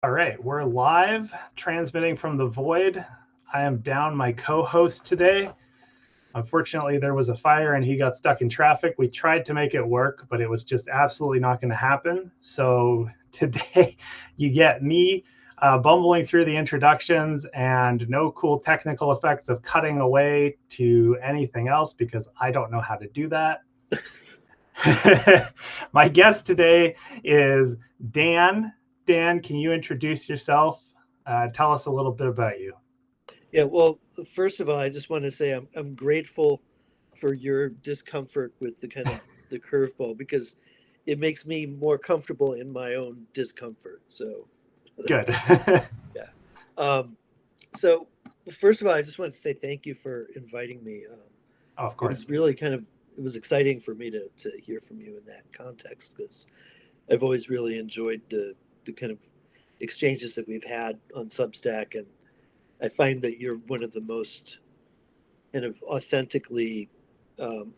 All right, we're live, transmitting from the void. I am down my co-host today. Unfortunately, there was a fire and he got stuck in traffic. We tried to make it work, but it was just absolutely not going to happen. So today, you get me bumbling through the introductions and no cool technical effects of cutting away to anything else because I don't know how to do that. My guest today is Dan. Dan, can you introduce yourself? Tell us a little bit about you. Yeah, well, first of all, I just want to say I'm grateful for your discomfort with the kind of the curveball because it makes me more comfortable in my own discomfort. So, Good. yeah. Um, so, first of all, I just want to say thank you for inviting me. Oh, of It course. was really it was exciting for me to hear from you in that context because I've always really enjoyed the kind of exchanges that we've had on Substack, and I find that you're one of the most kind of authentically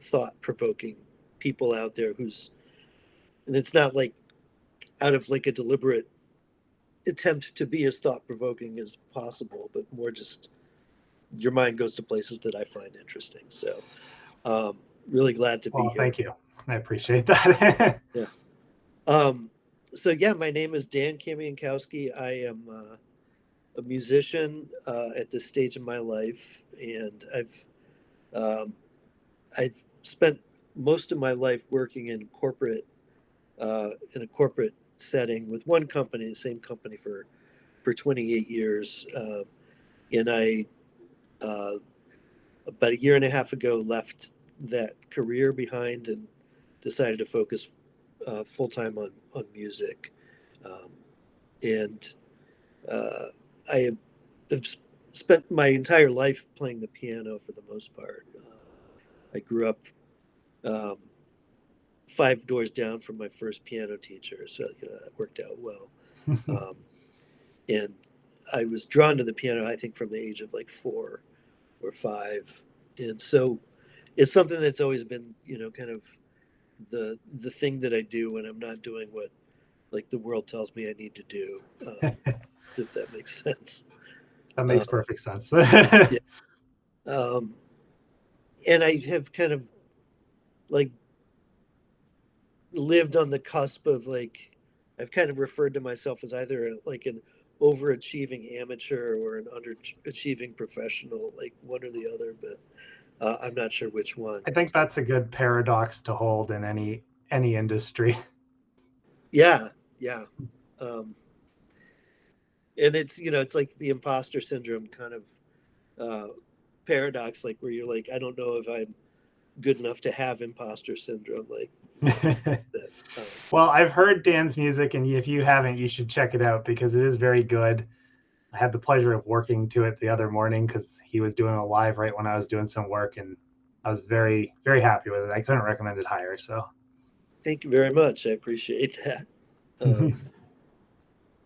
thought provoking people out there and it's not like out of like a deliberate attempt to be as thought provoking as possible, but more just your mind goes to places that I find interesting. So, really glad to be Well, here. thank you. I appreciate that. Yeah. Um, so, yeah, my name is Dan Kamionkowski. I am a musician at this stage in my life, and um, I've spent most of my life working in a corporate setting with one company, the same company for 28 years, and I uh, about a year and a half ago left that career behind and decided to focus full time on music, um, and uh, I have spent my entire life playing the piano for the most part. I grew up um, five doors down from my first piano teacher, so that worked out well. Um, and I was drawn to the piano, I think, from the age of like 4 or 5, and so it's something that's always been, kind of the thing that I do when I'm not doing what like the world tells me I need to do, if that makes sense. That makes Um, perfect sense. yeah, um, and I have kind of like lived on the cusp of like I've kind of referred to myself as either like an overachieving amateur or an underachieving professional, like one or the other, but I'm not sure which one. I think that's a good paradox to hold in any industry. Yeah, yeah. Um, and it's like the imposter syndrome kind of uh, paradox, like where you're like, I don't know if I'm good enough to have imposter syndrome, like that. Well, I've heard Dan's music, and if you haven't, you should check it out because it is very good. I had the pleasure of working to it the other morning because he was doing a live right when I was doing some work, and I was very, very happy with it. I couldn't recommend it higher. So, Thank you very much. I appreciate that. Um,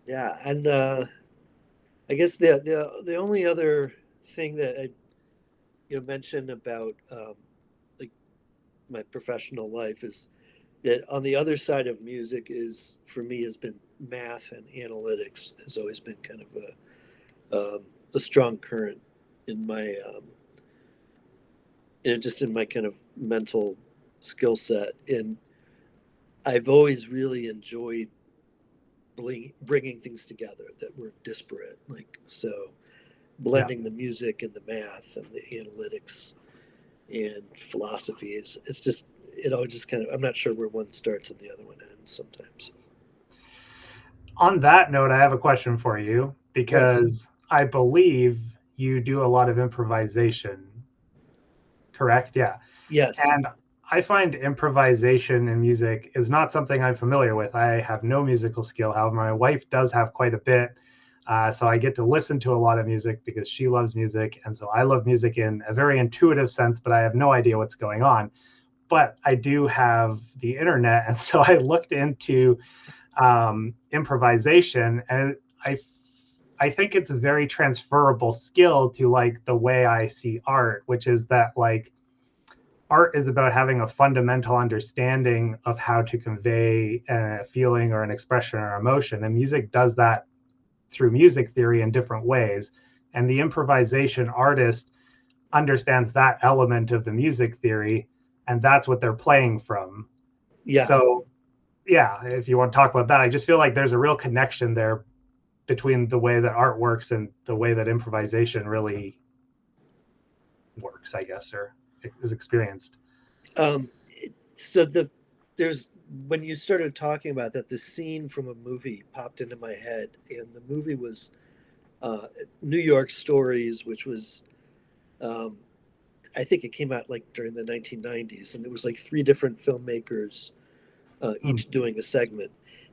yeah, and I guess the only other thing that I mentioned about like my professional life is that on the other side of music is for me has been math and analytics has always been kind of a strong current in my just in my kind of mental skill set, and I've always really enjoyed bringing things together that were disparate, like so yeah. blending the music and the math and the analytics and philosophy is it's just it all just kind of I'm not sure where one starts and the other one ends sometimes. On that note, I have a question for you Yes. because I believe you do a lot of improvisation, correct? Yeah. Yes. And I find improvisation in music is not something I'm familiar with. I have no musical skill. However, my wife does have quite a bit. So I get to listen to a lot of music because she loves music. And so I love music in a very intuitive sense, but I have no idea what's going on. But I do have the internet. And so I looked into improvisation, and I think it's a very transferable skill to like the way I see art, which is that like art is about having a fundamental understanding of how to convey a feeling or an expression or emotion, and music does that through music theory in different ways. And the improvisation artist understands that element of the music theory, and that's what they're playing from. Yeah. So, yeah, if you want to talk about that, I just feel like there's a real connection there between the way that art works and the way that improvisation really works, I guess, or is experienced. Um, so there's when you started talking about that, the scene from a movie popped into my head, and the movie was New York Stories, which was um, I think it came out like during the 1990s, and it was like three different filmmakers, Hmm. each doing a segment.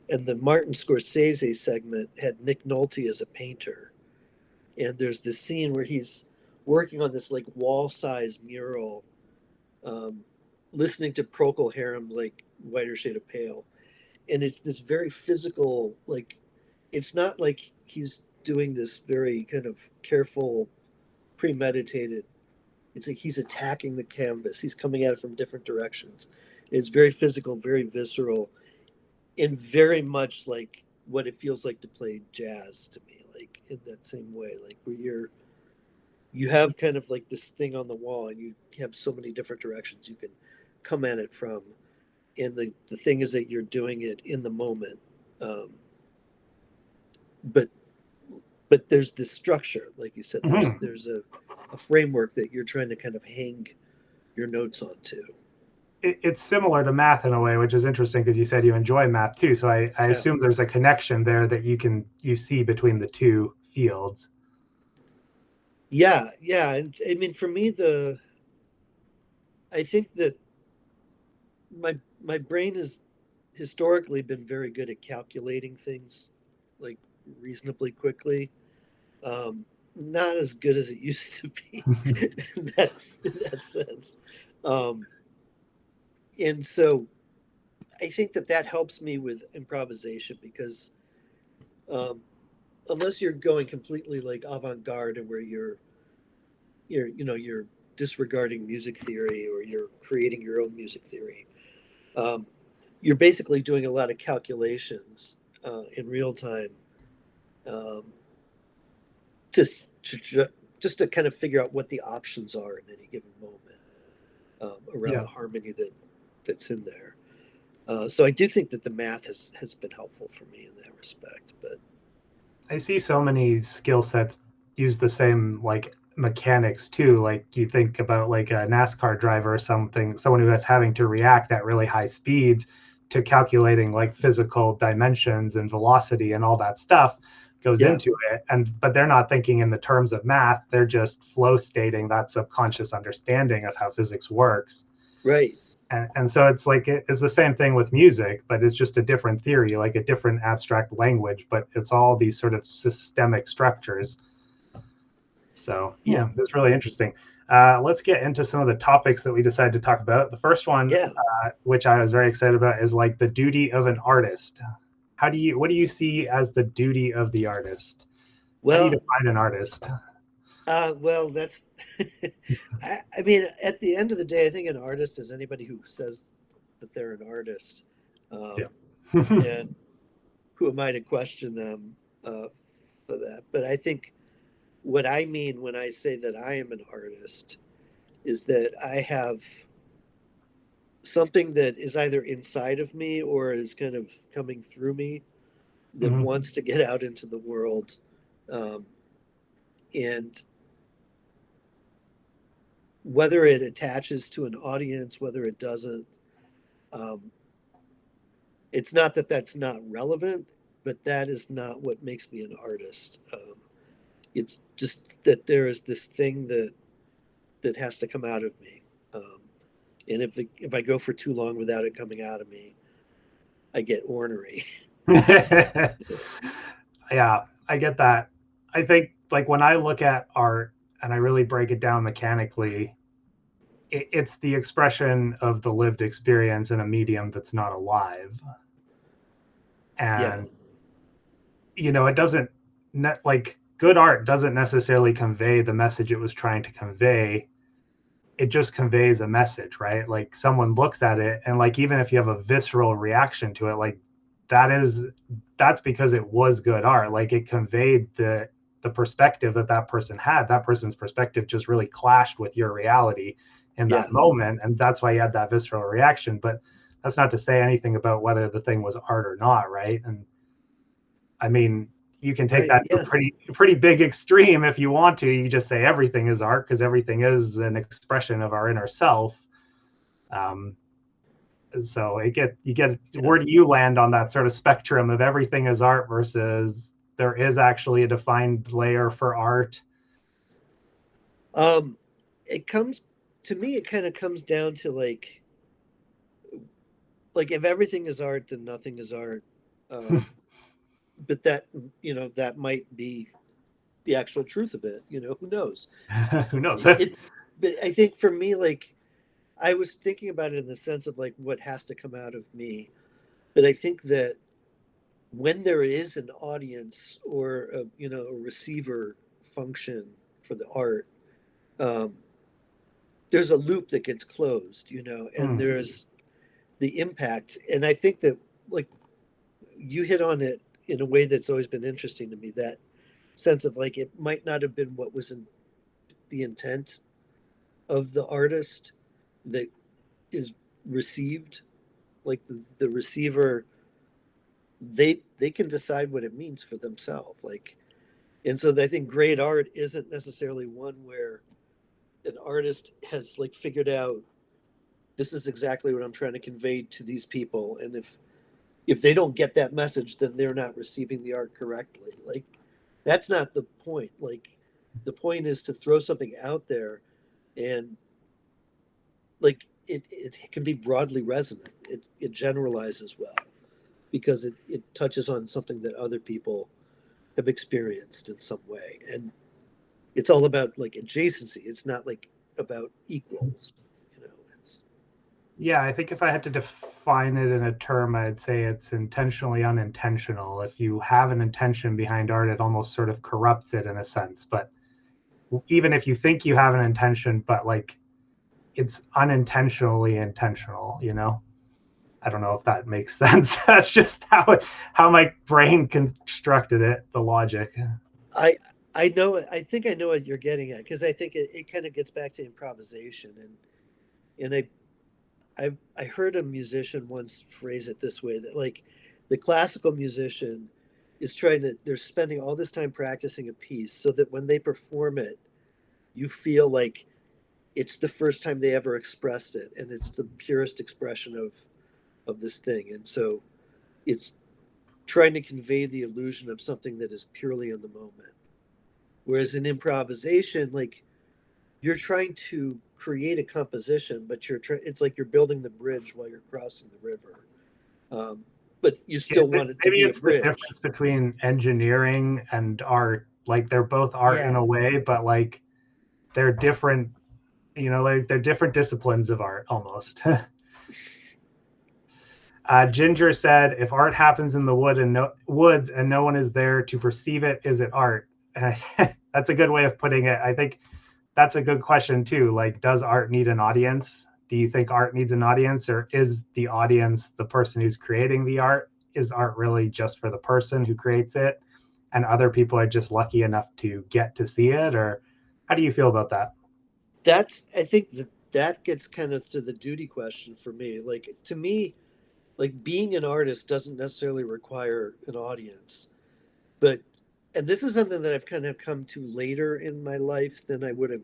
And the Martin Scorsese segment had Nick Nolte as a painter, and there's this scene where he's working on this like wall-size mural, um, listening to Procol Harum, like Whiter Shade of Pale, and it's this very physical, like it's not like he's doing this very kind of careful, premeditated. It's like he's attacking the canvas. He's coming at it from different directions. It's very physical, very visceral, and very much like what it feels like to play jazz to me, like in that same way, like where you have kind of like this thing on the wall and you have so many different directions you can come at it from. And the thing is that you're doing it in the moment. Um, but but there's this structure, like you said, Hmm. there's a framework that you're trying to kind of hang your notes onto. It's similar to math in a way, which is interesting because you said you enjoy math too. So I Yeah. assume there's a connection there that you see between the two fields. Yeah. And I mean, for me, I think that my brain has historically been very good at calculating things like reasonably quickly. Not as good as it used to be in that sense. Um, and so I think that that helps me with improvisation because um, unless you're going completely like avant-garde and where you're disregarding music theory or you're creating your own music theory, um, you're basically doing a lot of calculations in real time, um, to, just to kind of figure out what the options are in any given moment, around Yeah. the harmony that's in there. So I do think that the math has been helpful for me in that respect. But I see so many skill sets use the same like mechanics too. Like you think about like a NASCAR driver or something, someone who is having to react at really high speeds to calculating like physical dimensions and velocity and all that stuff goes yeah, into it. And but they're not thinking in the terms of math. They're just flow stating that subconscious understanding of how physics works. right. And so it's like it's the same thing with music, but it's just a different theory, like a different abstract language, but it's all these sort of systemic structures. So Yeah, yeah, that's really interesting. Let's get into some of the topics that we decided to talk about. The first one, yeah. which I was very excited about, is like the duty of an artist. What do you see as the duty of the artist? How do you Well, define an artist? well, that's. I mean, at the end of the day, I think an artist is anybody who says that they're an artist, Yeah. um, and who am I to question them uh, for that? But I think what I mean when I say that I am an artist is that I have something that is either inside of me or is kind of coming through me that Mhm. wants to get out into the world. Um, and whether it attaches to an audience, whether it doesn't, um, it's not that that's not relevant, but that is not what makes me an artist. It's just that there is this thing that has to come out of me. Um, and if I go for too long without it coming out of me, I get ornery. Yeah, I get that. I think like when I look at art and I really break it down mechanically, it's the expression of the lived experience in a medium that's not alive. Yeah, And it doesn't like good art doesn't necessarily convey the message it was trying to convey. It just conveys a message, right? Like someone looks at it and like even if you have a visceral reaction to it, like that's because it was good art. Like it conveyed the perspective that person had. That person's perspective just really clashed with your reality in Yeah. that moment, and that's why you had that visceral reaction. But that's not to say anything about whether the thing was art or not, right? And I mean, you can take Right. that to a Yeah. pretty big extreme if you want to. You just say everything is art because everything is an expression of our inner self. Um, so you get Yeah. where do you land on that sort of spectrum of everything is art versus there is actually a defined layer for art? Um, it comes to me. It kind of comes down to like if everything is art, then nothing is art. Um, but that that might be the actual truth of it. Who knows? Who knows? It. But I think for me, like I was thinking about it in the sense of like what has to come out of me. But I think that when there is an audience or a receiver function for the art, um, there's a loop that gets closed, and Hmm. there's the impact. And I think that like you hit on it in a way that's always been interesting to me. That sense of like it might not have been what was in the intent of the artist that is received. Like the receiver, they can decide what it means for themselves. Like, and so I think great art isn't necessarily one where an artist has like figured out this is exactly what I'm trying to convey to these people, and if they don't get that message, then they're not receiving the art correctly. Like, that's not the point. Like, the point is to throw something out there, and like it can be broadly resonant. It generalizes well because it touches on something that other people have experienced in some way, and it's all about like adjacency. It's not like about equals. It's Yeah, I think if I had to define it in a term, I'd say it's intentionally unintentional. If you have an intention behind art, it almost sort of corrupts it in a sense. But even if you think you have an intention, but like it's unintentionally intentional, you know? I don't know if that makes sense. That's just how my brain constructed it, the logic. I I know I think I know what you're getting at because I think it kind of gets back to improvisation and I heard a musician once phrase it this way that like the classical musician is they're spending all this time practicing a piece so that when they perform it you feel like it's the first time they ever expressed it and it's the purest expression of this thing, and so it's trying to convey the illusion of something that is purely in the moment. Whereas in improvisation, like you're trying to create a composition, but it's like you're building the bridge while you're crossing the river. Um, but you Yeah, still want it to maybe be a it's the bridge. difference between engineering and art. Like they're both art in Yeah. a way, but like they're different, like they're different disciplines of art almost. Ginger said, "If art happens in the woods and no one is there to perceive it, is it art?" That's a good way of putting it. I think that's a good question too. Like, does art need an audience? Do you think art needs an audience, or is the audience the person who's creating the art? Is art really just for the person who creates it, and other people are just lucky enough to get to see it? Or how do you feel about that? I think that gets kind of to the duty question for me. Like to me, like being an artist doesn't necessarily require an audience. But and this is something that I've kind of come to later in my life than I would have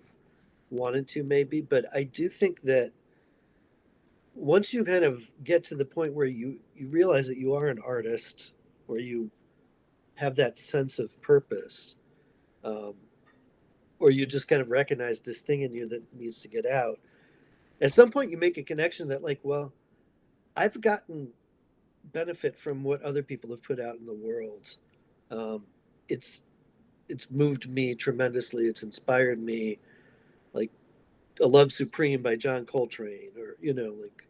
wanted to maybe, but I do think that once you kind of get to the point where you realize that you are an artist, where you have that sense of purpose, um, or you just kind of recognize this thing in you that needs to get out. At some point, you make a connection that, like, well, I've gotten benefit from what other people have put out in the world. Um, it's it's moved me tremendously. It's inspired me, like "A Love Supreme" by John Coltrane, or like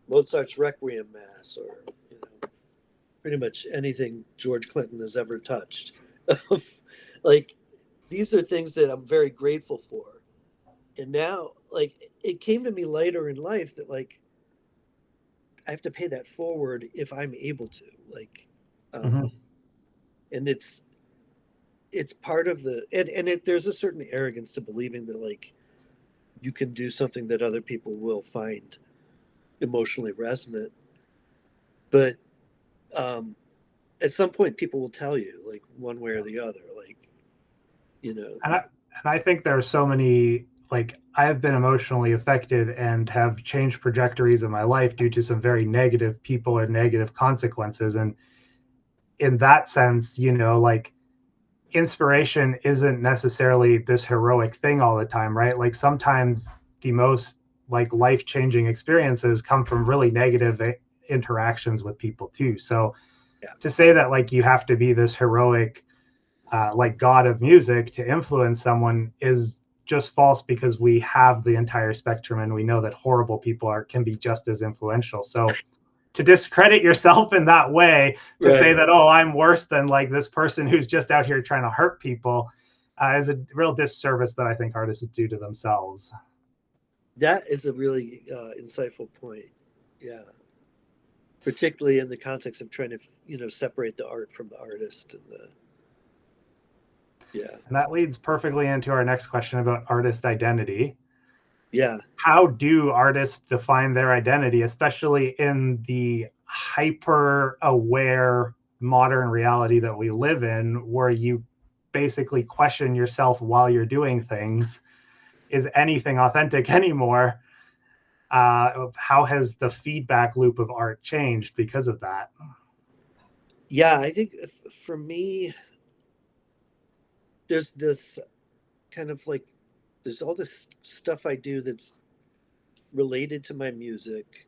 Mozart's Requiem Mass, or pretty much anything George Clinton has ever touched. Like these are things that I'm very grateful for. And now, like it came to me later in life that like I have to pay that forward if I'm able to, like, um, Hmm. and it's part of the, there's a certain arrogance to believing that like you can do something that other people will find emotionally resonant, but um, at some point people will tell you like one way or the other, like, you know. And I think there are so many, like, I have been emotionally affected and have changed trajectories in my life due to some very negative people or negative consequences. And in that sense, like, inspiration isn't necessarily this heroic thing all the time, right? Like, sometimes the most, like, life-changing experiences come from really negative interactions with people too. So Yeah, to say that, like, you have to be this heroic, like, god of music to influence someone is just false, because we have the entire spectrum and we know that horrible people can be just as influential. So to discredit yourself in that way, to say right. that, oh, I'm worse than, like, this person who's just out here trying to hurt people, is a real disservice that I think artists do to themselves. That is a really insightful point. Yeah, particularly in the context of trying to, separate the art from the artist and the, yeah, And that leads perfectly into our next question about artist identity. yeah, How do artists define their identity, especially in the hyper aware modern reality that we live in, where you basically question yourself while you're doing things? Is anything authentic anymore? How has the feedback loop of art changed because of that? yeah. I think for me, there's this kind of like, there's all this stuff I do that's related to my music.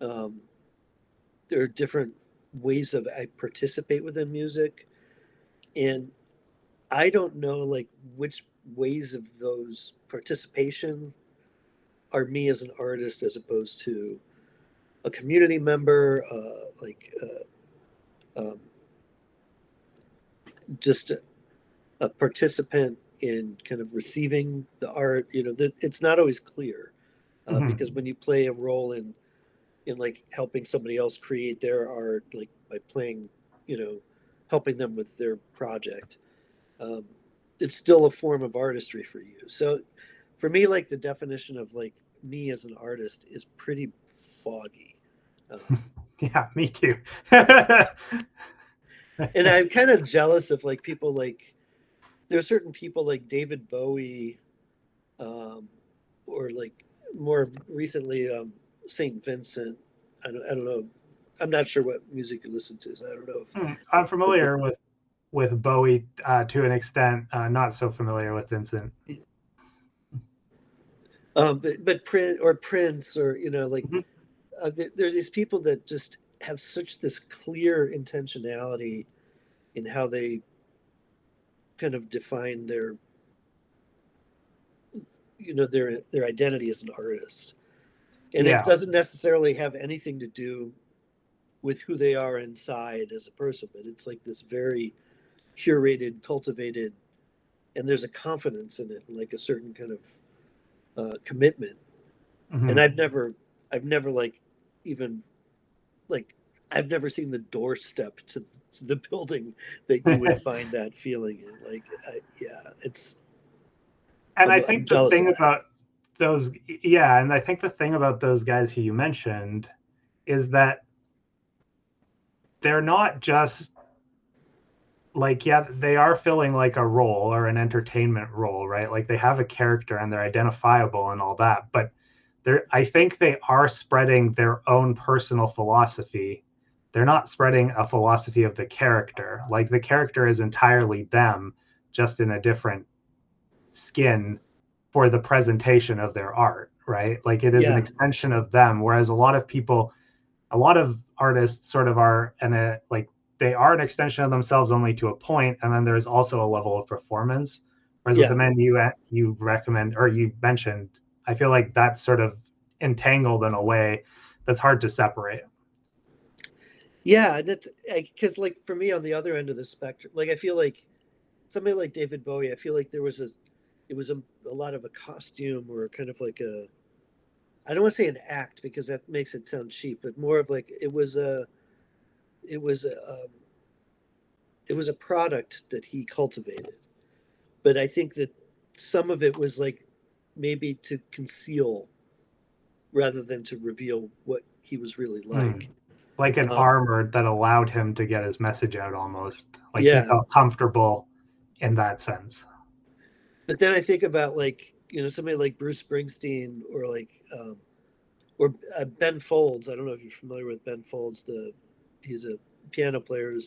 Um, there are different ways of I participate within music, and I don't know like which ways of those participation are me as an artist as opposed to a community member, just a participant in kind of receiving the art. You know, that it's not always clear because Mhm. when you play a role in like helping somebody else create their art, like by playing, helping them with their project, um, it's still a form of artistry for you. So for me, like the definition of like me as an artist is pretty foggy. Um, Yeah, me too. and I'm kind of jealous of like people like there are certain people like David Bowie, um, or like more recently Saint Vincent. I don't know. I'm not sure what music you listen to. So I don't know I'm if familiar with Bowie to an extent, not so familiar with Vincent. but Prince or like Mhm. there are these people that just have such this clear intentionality in how they kind of define their their identity as an artist, and it Yeah. doesn't necessarily have anything to do with who they are inside as a person, but it's like this very curated, cultivated, and there's a confidence in it, like a certain kind of commitment. And Hmm. I've never like even like I've never seen the doorstep to the building that you would find that feeling in. Like, yeah, And I I'm think the jealous of thing that. about those, yeah, and I think the thing about those guys who you mentioned is that they're not just, like, yeah, they are filling like a role or an entertainment role, right? Like, they have a character and they're identifiable and all that, but I think they are spreading their own personal philosophy. They're not spreading a philosophy of the character. Like, the character is entirely them, just in a different skin for the presentation of their art, right? Like, it is an Yeah, extension of them. Whereas a lot of people, a lot of artists sort of are, and like, they are an extension of themselves only to a point, and then there's also a level of performance. Whereas with the yeah, men you recommend or you mentioned, I feel like that's sort of entangled in a way that's hard to separate. yeah. And it's because like for me on the other end of the spectrum, like I feel like somebody like David Bowie, I feel like there was a it was a lot of a costume or kind of like a I don't want to say an act because that makes it sound cheap, but more of like it was a it was a product that he cultivated. But I think that some of it was like maybe to conceal rather than to reveal what he was really like. Like an Um, armor that allowed him to get his message out almost. Like he yeah, felt comfortable in that sense. but then I think about like somebody like Bruce Springsteen or Ben Folds. I don't know if you're familiar with Ben Folds. He's a piano player,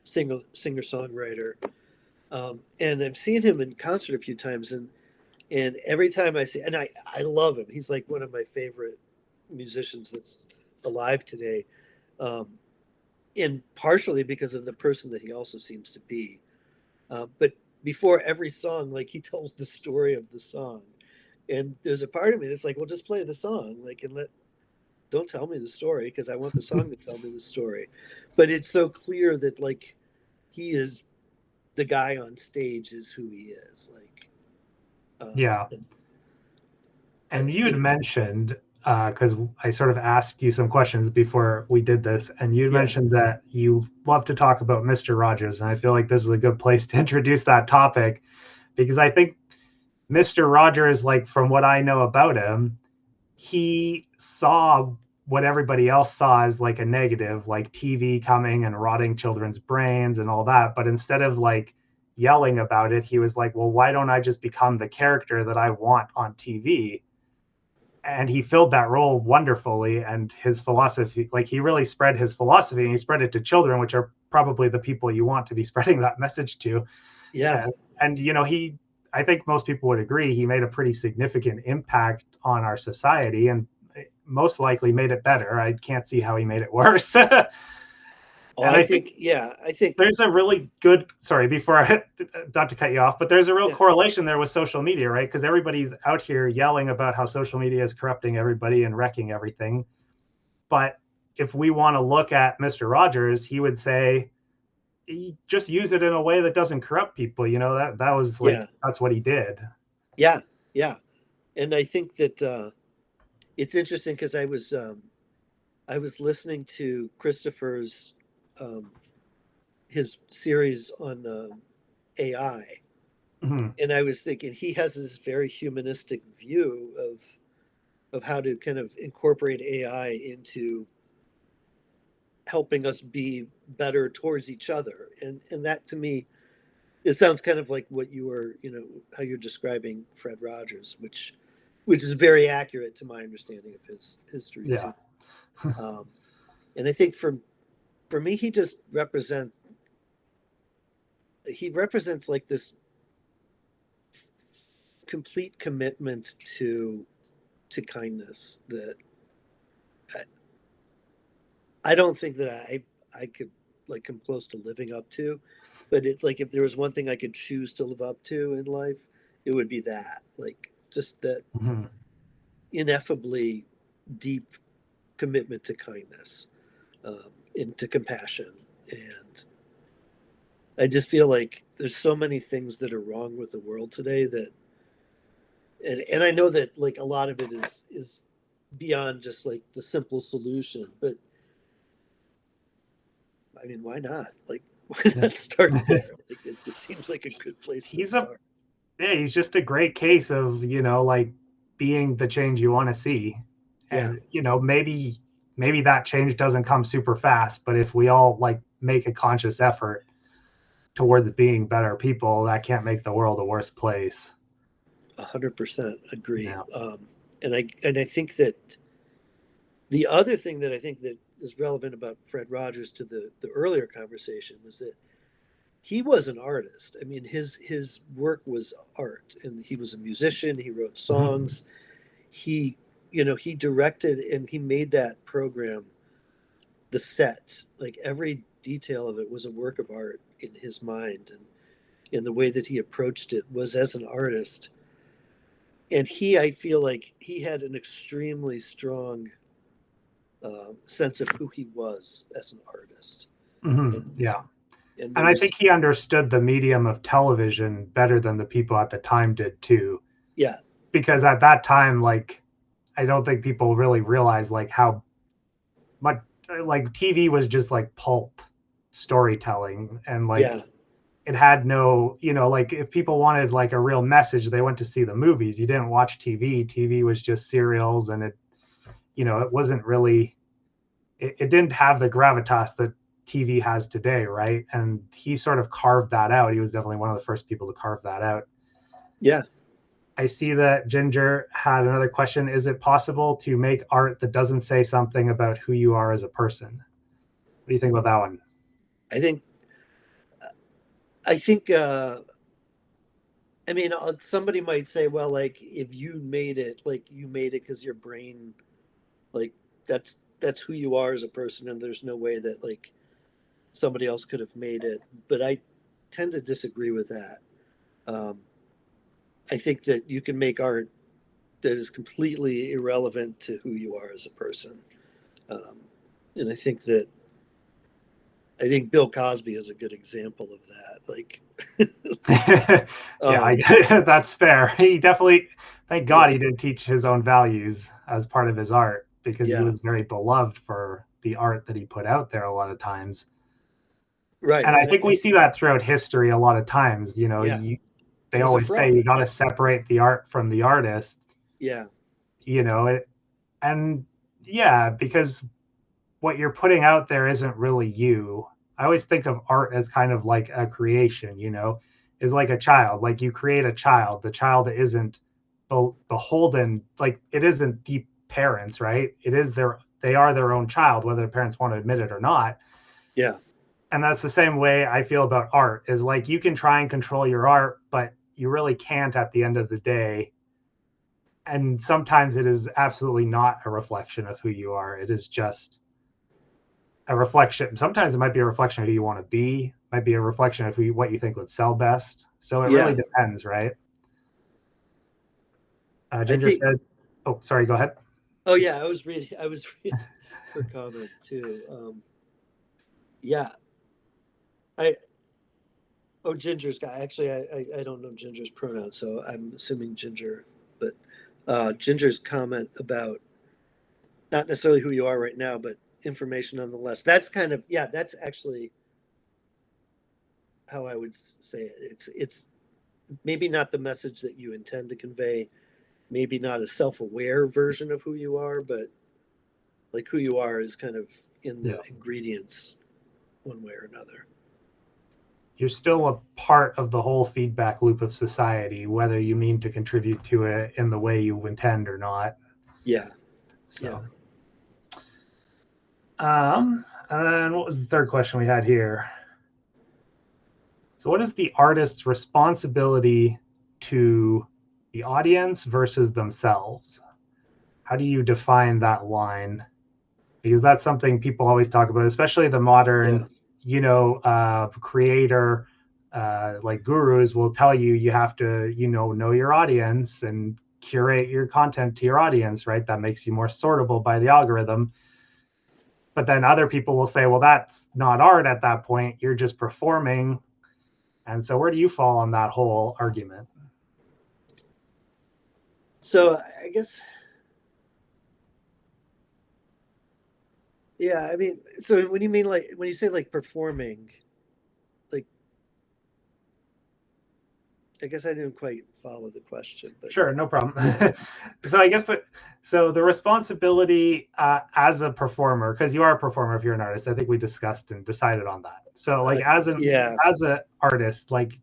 singer songwriter, and I've seen him in concert a few times, and every time I see, and I love him. He's like one of my favorite musicians that's alive today, um, and partially because of the person that he also seems to be. But before every song, like he tells the story of the song, and there's a part of me that's like, well, just play the song, like, and don't tell me the story because I want the song to tell me the story. But it's so clear that like he is the guy on stage is who he is, like, Yeah. and, And you you had know, mentioned, because I sort of asked you some questions before we did this, and you yeah, mentioned that you love to talk about Mr. Rogers. And I feel like this is a good place to introduce that topic because I think Mr. Rogers, like from what I know about him, he saw what everybody else saw as like a negative, like TV coming and rotting children's brains and all that. But instead of like yelling about it, he was like, well, why don't I just become the character that I want on TV? And he filled that role wonderfully. And his philosophy, like he really spread his philosophy and he spread it to children, which are probably the people you want to be spreading that message to. yeah, And I think most people would agree he made a pretty significant impact on our society and most likely made it better. I can't see how he made it worse. And oh, I think I think, there's a really good, sorry, before I not to cut you off, but there's a real yeah, correlation there with social media, right? Because everybody's out here yelling about how social media is corrupting everybody and wrecking everything. But if we want to look at Mr. Rogers, he would say, just use it in a way that doesn't corrupt people. That was like, yeah, that's what he did. yeah, yeah, and I think that it's interesting because I was listening to Christopher's um, his series on AI, Mm-hmm. and I was thinking he has this very humanistic view of how to kind of incorporate AI into helping us be better towards each other, and that to me it sounds kind of like what you were how you're describing Fred Rogers, which is very accurate to my understanding of his history Yeah. too. Um, and I think for me, he represents like this complete commitment to kindness that I, I don't think that I could like come close to living up to. But it's like if there was one thing I could choose to live up to in life, it would be that. Like just that Mm-hmm. ineffably deep commitment to kindness, and to compassion. And I just feel like there's so many things that are wrong with the world today that, and I know that like a lot of it is beyond just like the simple solution, but I mean, why not? Like, why Yeah. not start there? Like, it just seems like a good place to he's a start. Yeah, he's just a great case of, like being the change you want to see. Yeah, And, maybe that change doesn't come super fast, but if we all like make a conscious effort towards being better people, that can't make the world a worse place. 100% agree. Yeah. And I think that the other thing that I think that is relevant about Fred Rogers to the earlier conversation was that he was an artist. I mean, his work was art, and he was a musician. He wrote Mm-hmm. songs. He he directed and he made that program, the set, like every detail of it was a work of art in his mind, and in the way that he approached it was as an artist. And I feel like he had an extremely strong sense of who he was as an artist, Mm-hmm. and Yeah. and And there I think was he understood the medium of television better than the people at the time did too. yeah, Because at that time, like, I don't think people really realize like how much like TV was just like pulp storytelling, and like Yeah. it had no, like if people wanted like a real message, they went to see the movies. You didn't watch TV. TV was just serials, and it wasn't really, it didn't have the gravitas that TV has today, right? And he sort of carved that out. He was definitely one of the first people to carve that out. Yeah. I see that Ginger had another question. Is it possible to make art that doesn't say something about who you are as a person? What do you think about that one? I think, I think, I mean, somebody might say, well, like if you made it, like you made it because your brain, like that's who you are as a person, and there's no way that like somebody else could have made it. But I tend to disagree with that. Um, I think that you can make art that is completely irrelevant to who you are as a person, um, and I think Bill Cosby is a good example of that. Like, Yeah, um, that's fair. He definitely, thank yeah, God he didn't teach his own values as part of his art, because he yeah, was very beloved for the art that he put out there a lot of times. right, And I think we see that throughout history a lot of times. yeah, he They was a always say fraud. you got to separate the art from the artist, Yeah, it, and yeah, because what you're putting out there isn't really you. I always think of art as kind of like a creation, is like a child. Like you create a child. The child isn't beholden, like it isn't the parents, right? They are their own child, whether the parents want to admit it or not. yeah. And that's the same way I feel about art, is like you can try and control your art, but you really can't at the end of the day. And sometimes it is absolutely not a reflection of who you are. It is just a reflection. Sometimes it might be a reflection of who you want to be, might be a reflection of what you think would sell best. So it really Yeah, depends, right? I Ginger think. said, oh, sorry, go ahead. Oh yeah, I was reading her comment too. Yeah, I. Oh, Ginger's guy. Actually, I don't know Ginger's pronoun, so I'm assuming Ginger. But Ginger's comment about not necessarily who you are right now, but information nonetheless. That's kind of, yeah. That's actually how I would say it. It's maybe not the message that you intend to convey. Maybe not a self-aware version of who you are, but like who you are is kind of in Yeah. the ingredients one way or another. You're still a part of the whole feedback loop of society, whether you mean to contribute to it in the way you intend or not. Yeah, yeah. So, and then what was the third question we had here? So, what is the artist's responsibility to the audience versus themselves? How do you define that line? Because that's something people always talk about, especially the Yeah. modern, creator, like gurus will tell you you have to, know your audience and curate your content to your audience, right? That makes you more sortable by the algorithm. But then other people will say, well, that's not art at that point. You're just performing. And so where do you fall on that whole argument? So I guess, yeah, I mean, so when you mean like, when you say like performing, like, I guess I didn't quite follow the question, but Sure, no problem. yeah, So I guess the responsibility as a performer, because you are a performer if you're an artist. I think we discussed and decided on that. So like yeah, as an artist, like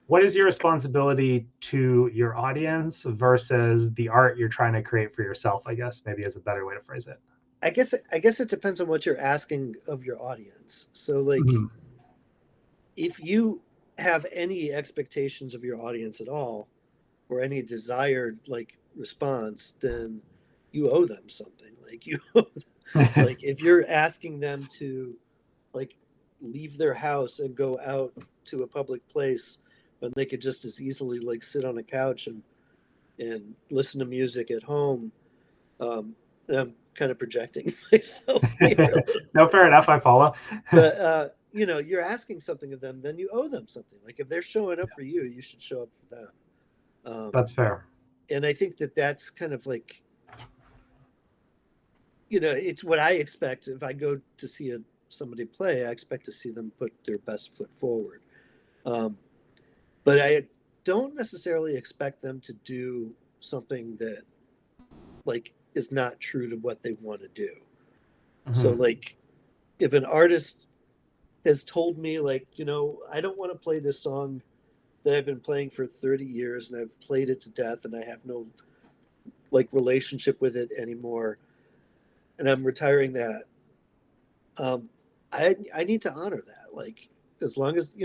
what is your responsibility to your audience versus the art you're trying to create for yourself? I guess maybe is a better way to phrase it. I guess it depends on what you're asking of your audience. So like, Mhm. if you have any expectations of your audience at all, or any desired like response, then you owe them something. Like you, like if you're asking them to like leave their house and go out to a public place when they could just as easily like sit on a couch and listen to music at home. And I'm kind of projecting myself here a little No, bit, fair enough. I follow. but you know, you're asking something of them, then you owe them something. Like if they're showing up for you, should show up for them. That's fair. And I think that that's kind of like it's what I expect. If I go to see somebody play, I expect to see them put their best foot forward. Um, but I don't necessarily expect them to do something that like is not true to what they want to do. So Hmm. like if an artist has told me like, I don't want to play this song that I've been playing for 30 years and I've played it to death and I have no like relationship with it anymore and I'm retiring that. Um, I need to honor that. Like as long as,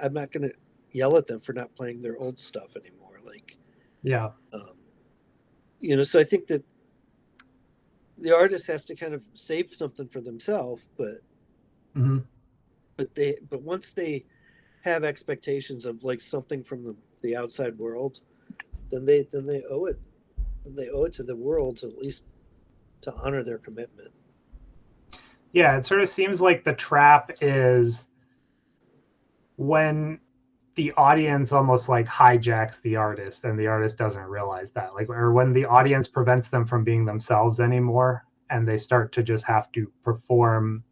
I'm not going to yell at them for not playing their old stuff anymore. Like, Yeah. um, so I think that the artist has to kind of save something for themselves, Hmm. but once they have expectations of like something from the outside world, then they owe it. They owe it to the world to at least to honor their commitment. Yeah, it sort of seems like the trap is when the audience almost like hijacks the artist and the artist doesn't realize that, like, or when the audience prevents them from being themselves anymore and they start to just have to perform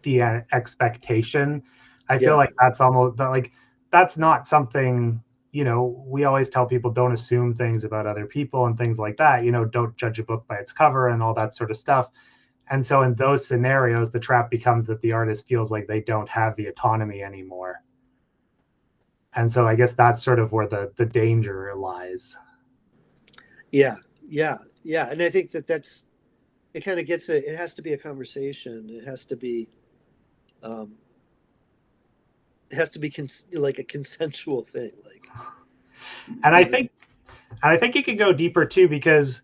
the expectation. I feel Yeah, like that's almost like that's not something, we always tell people don't assume things about other people and things like that, don't judge a book by its cover and all that sort of stuff. And so in those scenarios, the trap becomes that the artist feels like they don't have the autonomy anymore. And so I guess that's sort of where the danger lies. yeah, yeah. And I think that's it. Kind of gets it. It has to be a conversation. Um, it has to be like a consensual thing. Like, And I you know, think and I think it could go deeper too, because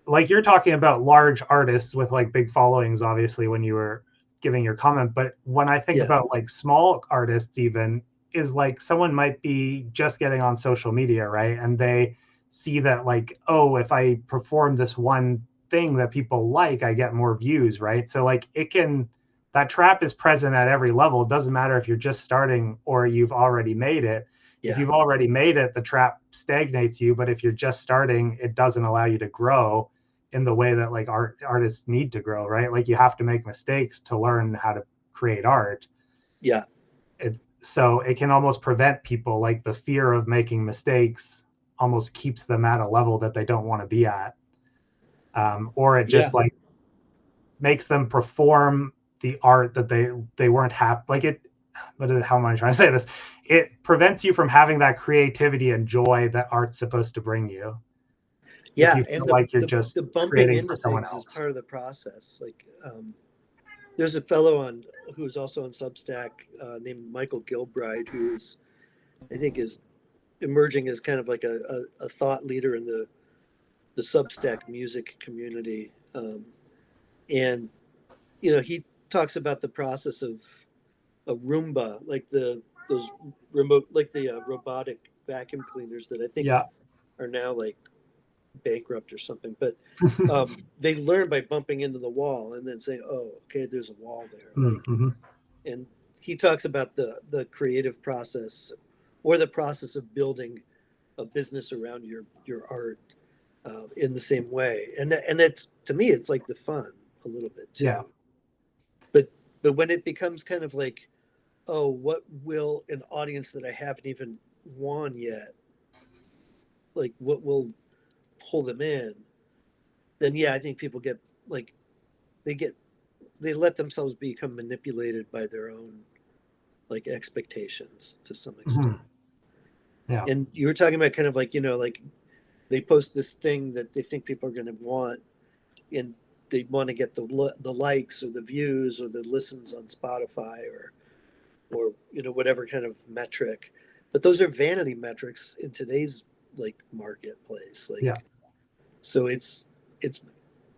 like you're talking about large artists with like big followings, obviously, when you were giving your comment. But when I think yeah, about like small artists, even, is like someone might be just getting on social media, right? And they see that, like, oh, if I perform this one thing that people like, I get more views, right? So like that trap is present at every level. It doesn't matter if you're just starting or you've already made it. If yeah, you've already made it, the trap stagnates you. But if you're just starting, it doesn't allow you to grow in the way that like artists need to grow, right? Like you have to make mistakes to learn how to create art. yeah, So it can almost prevent people, like the fear of making mistakes almost keeps them at a level that they don't want to be at. Or it yeah, just like makes them perform the art that they weren't happy, like it. But how am I trying to say this? It prevents you from having that creativity and joy that art's supposed to bring you if yeah. you And feel the like you're the just the bumping creating into for someone things is else. part of the process. Like, there's a fellow on who's also on Substack named Michael Gilbride, who is I think is emerging as kind of like a thought leader in the Substack music community. And he talks about the process of a Roomba, like those remote, like the robotic vacuum cleaners that I think Yeah. are now like bankrupt or something. But they learn by bumping into the wall and then saying, "Oh, okay, there's a wall there." Like, Mm-hmm. and he talks about the creative process or the process of building a business around your art in the same way. And it's to me, it's like the fun a little bit Yeah. too. But but when it becomes kind of like, oh, what will an audience that I haven't even won yet, like what will pull them in? Then yeah, I think people get like they get they let themselves become manipulated by their own like expectations to some Mm-hmm. extent. Yeah. And you were talking about kind of like like they post this thing that they think people are going to want, and they want to get the likes or the views or the listens on Spotify or whatever kind of metric. But those are vanity metrics in today's like marketplace. Yeah. Like, so it's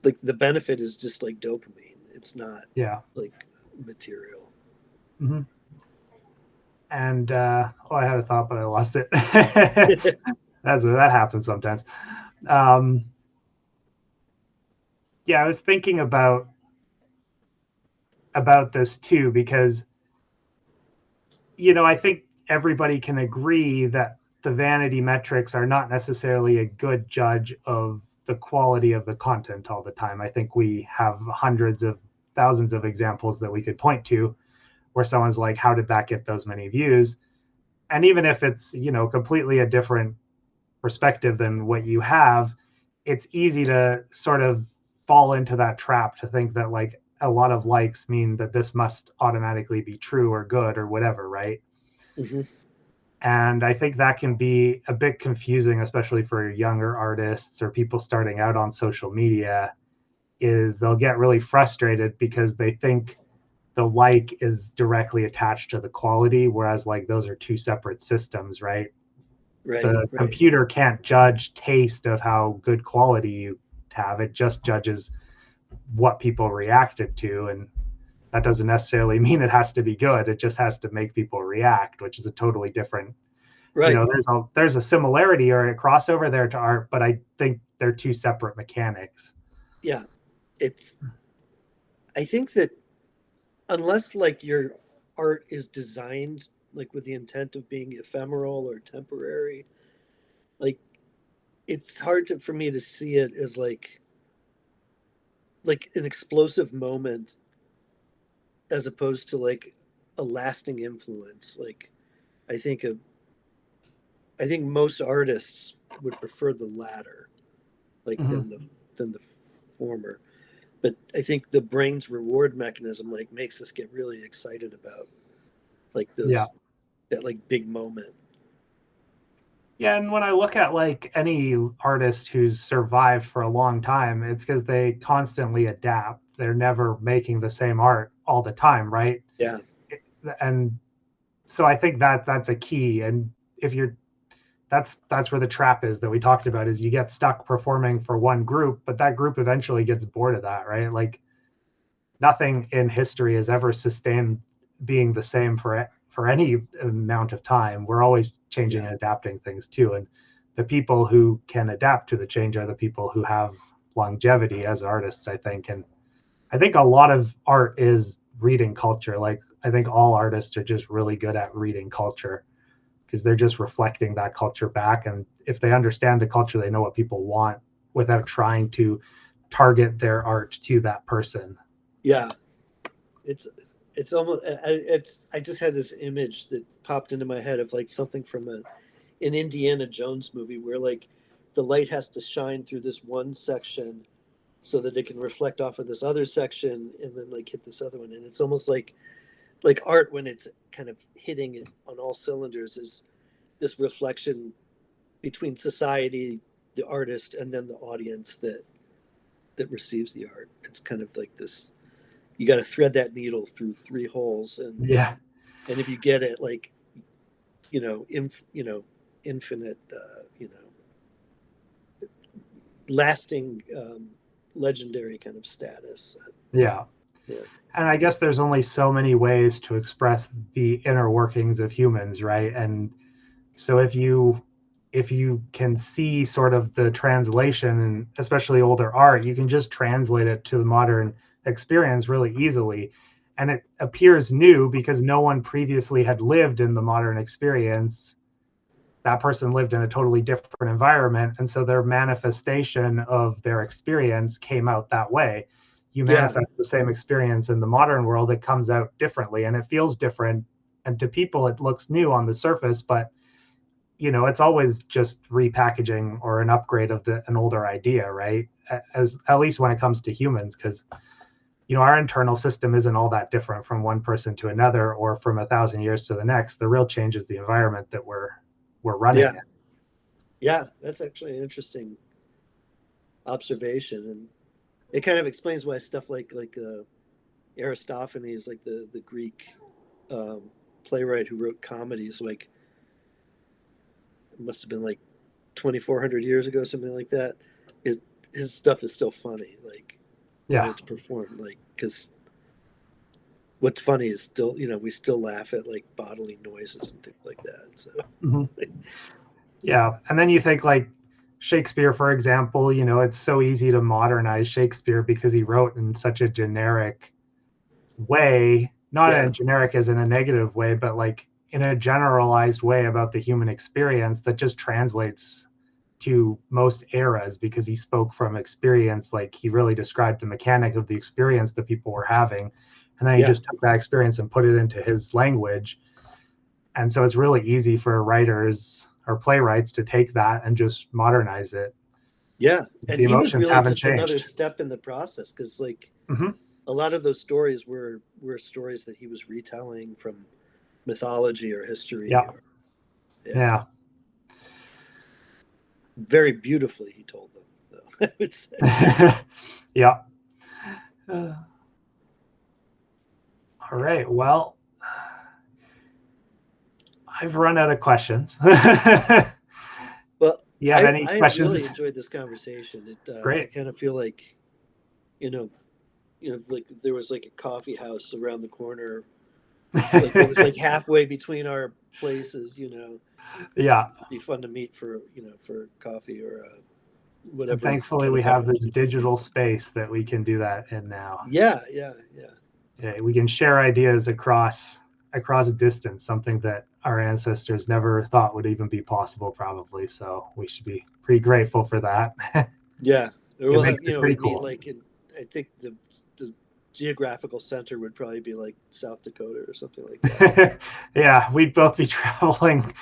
like the benefit is just like dopamine. It's not Yeah. like material. Mm-hmm. And I had a thought, but I lost it. That happens sometimes. Um, yeah, I was thinking about this too, because I think everybody can agree that the vanity metrics are not necessarily a good judge of the quality of the content all the time. I think we have hundreds of thousands of examples that we could point to where someone's like, how did that get those many views? And even if it's, completely a different perspective than what you have, it's easy to sort of fall into that trap to think that like a lot of likes mean that this must automatically be true or good or whatever, right? Mm-hmm. And I think that can be a bit confusing, especially for younger artists or people starting out on social media, is they'll get really frustrated because they think the like is directly attached to the quality, whereas like those are two separate systems, right? Right, The right. computer can't judge taste of how good quality you have. It just judges what people reacted to. And that doesn't necessarily mean it has to be good. It just has to make people react, which is a totally different, Right. there's a similarity or a crossover there to art, but I think they're two separate mechanics. Yeah. I think that unless like your art is designed like with the intent of being ephemeral or temporary, like it's hard for me to see it as like an explosive moment as opposed to like a lasting influence. Like I think of I think most artists would prefer the latter, like Mm-hmm. than the former. But I think the brain's reward mechanism like makes us get really excited about like Yeah. that like big moment. Yeah, and when I look at like any artist who's survived for a long time, it's because they constantly adapt. They're never making the same art all the time, right? Yeah. And so I think that that's a key. And if you're that's where the trap is that we talked about, is you get stuck performing for one group, but that group eventually gets bored of that, right? Like nothing in history has ever sustained being the same for any amount of time. We're always changing Yeah. and adapting things too, and the people who can adapt to the change are the people who have longevity as artists, I think. And I think a lot of art is reading culture. Like I think all artists are just really good at reading culture because they're just reflecting that culture back, and if they understand the culture, they know what people want without trying to target their art to that person. Yeah. It's it's almost it's I just had this image that popped into my head of like something from an Indiana Jones movie where like the light has to shine through this one section so that it can reflect off of this other section and then like hit this other one, and it's almost like art when it's kind of hitting it on all cylinders is this reflection between society, the artist, and then the audience that receives the art. It's kind of like this, you got to thread that needle through three holes, Yeah. and if you get it like infinite lasting legendary kind of status. Yeah. Yeah. And I guess there's only so many ways to express the inner workings of humans, right? And so if you can see sort of the translation, and especially older art, you can just translate it to the modern experience really easily. And it appears new because no one previously had lived in the modern experience. That person lived in a totally different environment, and so their manifestation of their experience came out that way. You Yeah. manifest the same experience in the modern world, it comes out differently and it feels different, and to people it looks new on the surface, but it's always just repackaging or an upgrade of an older idea, right? As at least when it comes to humans, because our internal system isn't all that different from one person to another or from 1,000 years to the next. The real change is the environment that we're running Yeah. in. Yeah. That's actually an interesting observation, and it kind of explains why stuff like Aristophanes, like the Greek um, playwright who wrote comedies, like it must have been like 2,400 years ago, something like that. His his stuff is still funny, like when Yeah. it's performed, like because what's funny is still we still laugh at like bodily noises and things like that. So Hmm. Yeah. And then you think like Shakespeare, for example, it's so easy to modernize Shakespeare because he wrote in such a generic way, not yeah, in generic as in a negative way, but like in a generalized way about the human experience that just translates to most eras because he spoke from experience. Like he really described the mechanic of the experience that people were having. And then he just took that experience and put it into his language. And so it's really easy for writers or playwrights to take that and just modernize it. Yeah. And The he was emotions really haven't just another changed. step in the process, because like Mhm. a lot of those stories were stories that he was retelling from mythology or history. Yeah. Or, Yeah. Very beautifully he told them, though, I would say. Yeah. All right. Well, I've run out of questions. Well, You have any I questions? really enjoyed this conversation. I Great. kind of feel like, you know, like there was like a coffee house around the corner, like it was like halfway between our places. Yeah. It'd be fun to meet for for coffee or And whatever thankfully, kind we of have beverage. this digital space that we can do that in now. Yeah. Yeah, we can share ideas across distance, something that our ancestors never thought would even be possible, probably. So we should be pretty grateful for that. Yeah. Or It we'll makes have, it pretty we'd meet cool. like in, I think the geographical center would probably be like South Dakota or something like that. Yeah, we'd both be traveling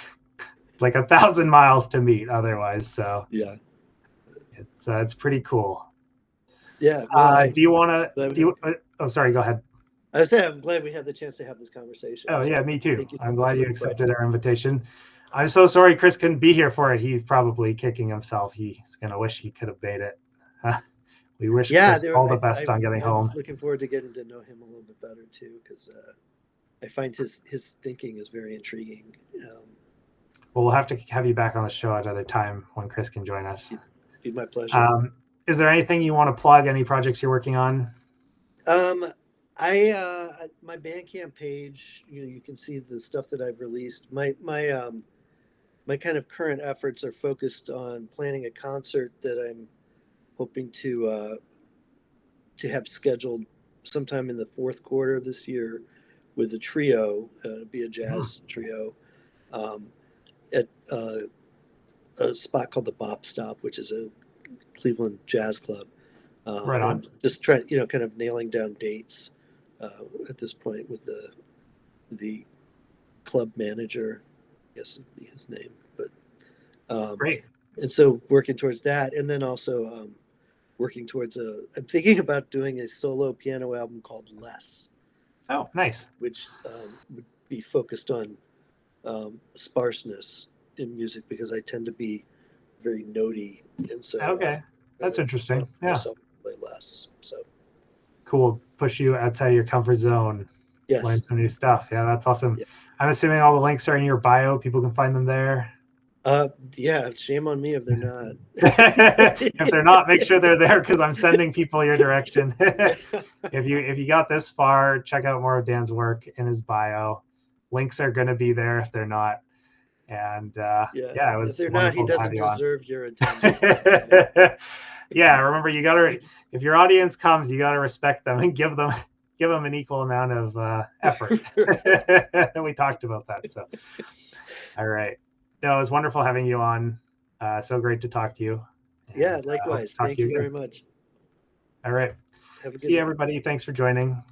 like 1,000 miles to meet otherwise. So Yeah. it's pretty cool. Yeah. Well, Do you want to? glad Do we you? Oh, sorry. Go ahead. I was saying I'm glad we had the chance to have this conversation. Oh So yeah, me too. thank you I'm so much glad for you the accepted question. our invitation. I'm so sorry Chris couldn't be here for it. He's probably kicking himself. He's gonna wish he could have made it. We wish Yeah, Chris all the I best on getting I home. was looking forward to getting to know him a little bit better too, because I find his thinking is very intriguing. Well, we'll have to have you back on the show at another time when Chris can join us. It'd be my pleasure. Is there anything you want to plug? Any projects you're working on? My Bandcamp page, you can see the stuff that I've released. My kind of current efforts are focused on planning a concert that I'm hoping to have scheduled sometime in the fourth quarter of this year with a trio, be a jazz trio, at a spot called the Bop Stop, which is a Cleveland jazz club. Right And on. I'm just trying, kind of nailing down dates at this point with the club manager, I guess would be his name. But Great. and so working towards that, and then also working towards I'm thinking about doing a solo piano album called Less. Oh, nice. Which would be focused on sparseness in music, because I tend to be very notey, and so Okay, that's interesting. Yeah, myself play less. So cool. Push you outside your comfort zone. Learn yes, some new stuff. Yeah, that's awesome. yeah. I'm assuming all the links are in your bio. People can find them there. Yeah, shame on me if they're not. If they're not, make sure they're there because I'm sending people your direction. Yeah. If you got this far, check out more of Dan's work in his bio. Links are going to be there if they're not. And yeah, it If was they're not, he wonderful to have doesn't you on. deserve your attention. Yeah, remember you gotta, if your audience comes, you gotta respect them and give them an equal amount of effort. We talked about that. So, all right. No, it was wonderful having you on. So great to talk to you. Yeah, And hope to likewise. talk to Thank you you very again. much. All right. Have a good See you, night. everybody. Thanks for joining.